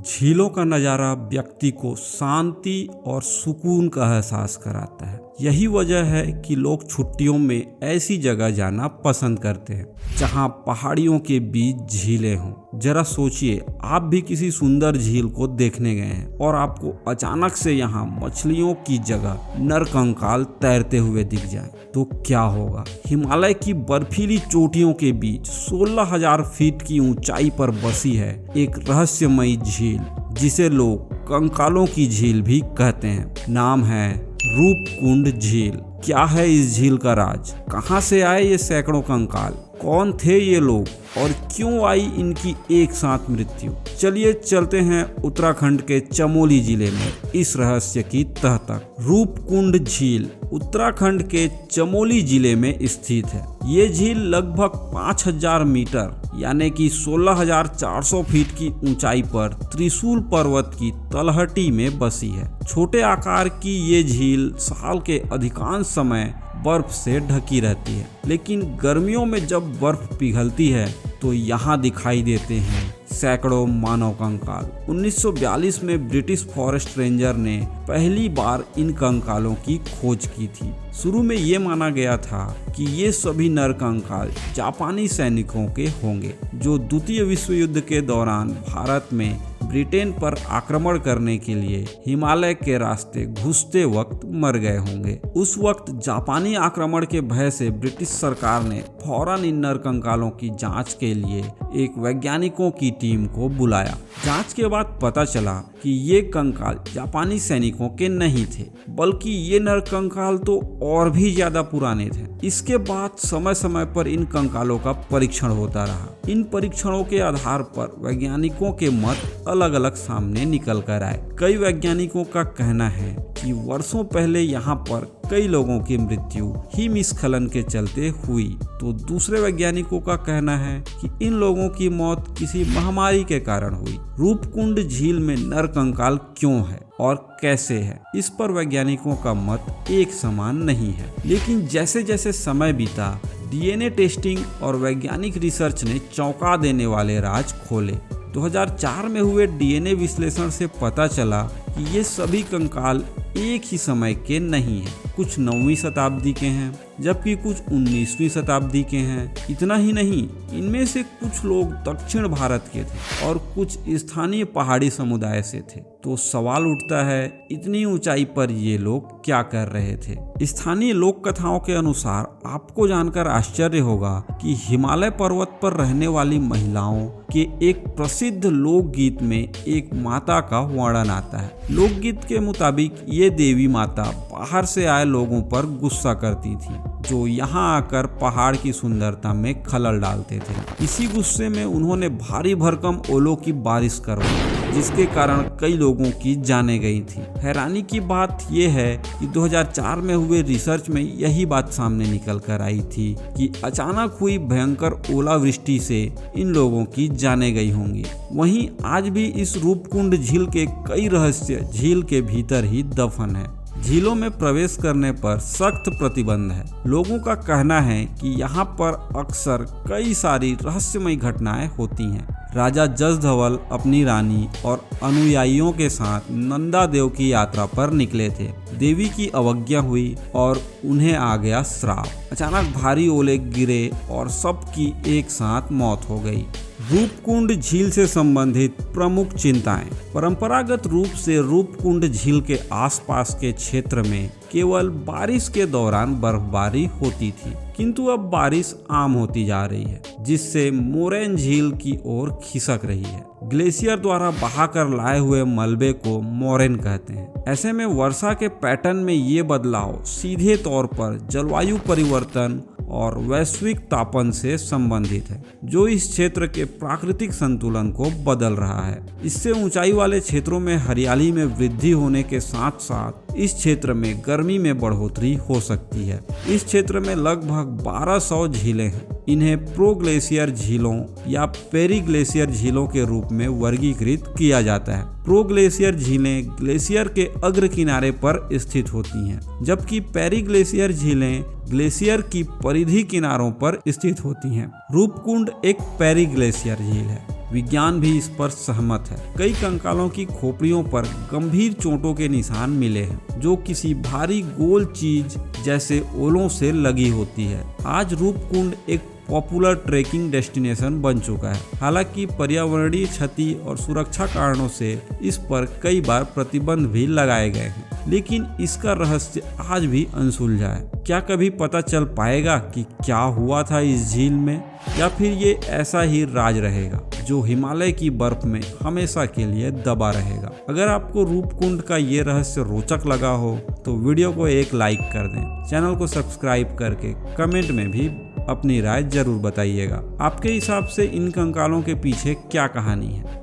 झीलों का नज़ारा व्यक्ति को शांति और सुकून का एहसास कराता है। यही वजह है कि लोग छुट्टियों में ऐसी जगह जाना पसंद करते हैं जहां पहाड़ियों के बीच झीलें हों। जरा सोचिए, आप भी किसी सुंदर झील को देखने गए हैं और आपको अचानक से यहां मछलियों की जगह नरकंकाल तैरते हुए दिख जाएं, तो क्या होगा। हिमालय की बर्फीली चोटियों के बीच 16,000 फीट की ऊंचाई पर बसी है एक रहस्यमयी झील, जिसे लोग कंकालों की झील भी कहते हैं। नाम है रूपकुंड झील। क्या है इस झील का राज? कहां से आए ये सैकड़ों कंकाल? कौन थे ये लोग और क्यों आई इनकी एक साथ मृत्यु? चलिए चलते हैं उत्तराखंड के चमोली जिले में इस रहस्य की तह तक। रूपकुंड झील उत्तराखंड के चमोली जिले में स्थित है। ये झील लगभग 5,000 मीटर यानी कि 16,400 फीट की ऊंचाई पर त्रिशूल पर्वत की तलहटी में बसी है। छोटे आकार की ये झील साल के अधिकांश समय बर्फ से ढकी रहती है, लेकिन गर्मियों में जब बर्फ पिघलती है तो यहाँ दिखाई देते हैं सैकड़ों मानव कंकाल। 1942 में ब्रिटिश फॉरेस्ट रेंजर ने पहली बार इन कंकालों की खोज की थी। शुरू में ये माना गया था कि ये सभी नर कंकाल जापानी सैनिकों के होंगे जो द्वितीय विश्व युद्ध के दौरान भारत में ब्रिटेन पर आक्रमण करने के लिए हिमालय के रास्ते घुसते वक्त मर गए होंगे। उस वक्त जापानी आक्रमण के भय से ब्रिटिश सरकार ने फौरन इन नर कंकालों की जांच के लिए एक वैज्ञानिकों की टीम को बुलाया। जांच के बाद पता चला कि ये कंकाल जापानी सैनिकों के नहीं थे, बल्कि ये नर कंकाल तो और भी ज्यादा पुराने थे। इसके बाद समय समय पर इन कंकालों का परीक्षण होता रहा। इन परीक्षणों के आधार पर वैज्ञानिकों के मत अलग अलग सामने निकल कर आए। कई वैज्ञानिकों का कहना है कि वर्षों पहले यहाँ पर कई लोगों की मृत्यु हिमस्खलन के चलते हुई, तो दूसरे वैज्ञानिकों का कहना है कि इन लोगों की मौत किसी महामारी के कारण हुई। रूपकुंड झील में नर कंकाल क्यों है और कैसे है, इस पर वैज्ञानिकों का मत एक समान नहीं है। लेकिन जैसे जैसे समय बीता, डीएनए टेस्टिंग और वैज्ञानिक रिसर्च ने चौंका देने वाले राज खोले। 2004 में हुए डीएनए विश्लेषण से पता चला कि ये सभी कंकाल एक ही समय के नहीं हैं। कुछ 9वीं शताब्दी के हैं जबकि कुछ 19वीं शताब्दी के हैं। इतना ही नहीं, इनमें से कुछ लोग दक्षिण भारत के थे और कुछ स्थानीय पहाड़ी समुदाय से थे। तो सवाल उठता है, इतनी ऊंचाई पर ये लोग क्या कर रहे थे? स्थानीय लोक कथाओं के अनुसार आपको जानकर आश्चर्य होगा कि हिमालय पर्वत पर रहने वाली महिलाओं के एक प्रसिद्ध लोकगीत में एक माता का वर्णन आता है। लोकगीत के मुताबिक ये देवी माता बाहर से आए लोगों पर गुस्सा करती थी जो यहाँ आकर पहाड़ की सुंदरता में खलल डालते थे। इसी गुस्से में उन्होंने भारी भरकम ओलों की बारिश करवाई, जिसके कारण कई लोगों की जानें गई थी। हैरानी की बात यह है कि 2004 में हुए रिसर्च में यही बात सामने निकल कर आई थी कि अचानक हुई भयंकर ओलावृष्टि से इन लोगों की जानें गई होंगी। वहीं आज भी इस रूपकुंड झील के कई रहस्य झील के भीतर ही दफन है। झीलों में प्रवेश करने पर सख्त प्रतिबंध है। लोगों का कहना है कि यहाँ पर अक्सर कई सारी रहस्यमयी घटनाएं होती हैं। राजा जसधवल अपनी रानी और अनुयायियों के साथ नंदा देव की यात्रा पर निकले थे। देवी की अवज्ञा हुई और उन्हें आ गया श्राप। अचानक भारी ओले गिरे और सबकी एक साथ मौत हो गई। रूपकुंड झील से संबंधित प्रमुख चिंताएं। परंपरागत रूप से रूपकुंड झील के आसपास के क्षेत्र में केवल बारिश के दौरान बर्फबारी होती थी, किंतु अब बारिश आम होती जा रही है, जिससे मोरैन झील की ओर खिसक रही है। ग्लेशियर द्वारा बहाकर लाए हुए मलबे को मोरैन कहते हैं। ऐसे में वर्षा के पैटर्न में ये बदलाव सीधे तौर पर जलवायु परिवर्तन और वैश्विक तापन से संबंधित है, जो इस क्षेत्र के प्राकृतिक संतुलन को बदल रहा है। इससे ऊंचाई वाले क्षेत्रों में हरियाली में वृद्धि होने के साथ साथ इस क्षेत्र में गर्मी में बढ़ोतरी हो सकती है। इस क्षेत्र में लगभग 1200 झीलें हैं। इन्हें प्रोग्लेशियर झीलों या पेरीग्लेशियर झीलों के रूप में वर्गीकृत किया जाता है। प्रोग्लेशियर झीलें ग्लेशियर के अग्र किनारे पर स्थित होती हैं, जबकि पेरीग्लेशियर झीलें ग्लेशियर की परिधि किनारों पर स्थित होती हैं। रूपकुंड एक पेरीग्लेशियर झील है। विज्ञान भी इस पर सहमत है। कई कंकालों की खोपड़ियों पर गंभीर चोटों के निशान मिले हैं, जो किसी भारी गोल चीज जैसे ओलों से लगी होती है। आज रूपकुंड एक पॉपुलर ट्रेकिंग डेस्टिनेशन बन चुका है। हालांकि पर्यावरणीय क्षति और सुरक्षा कारणों से इस पर कई बार प्रतिबंध भी लगाए गए हैं, लेकिन इसका रहस्य आज भी अनसुलझा है। क्या कभी पता चल पाएगा कि क्या हुआ था इस झील में, या फिर ये ऐसा ही राज रहेगा जो हिमालय की बर्फ में हमेशा के लिए दबा रहेगा। अगर आपको रूपकुंड का ये रहस्य रोचक लगा हो तो वीडियो को एक लाइक कर दें, चैनल को सब्सक्राइब करके कमेंट में भी अपनी राय जरूर बताइएगा। आपके हिसाब से इन कंकालों के पीछे क्या कहानी है।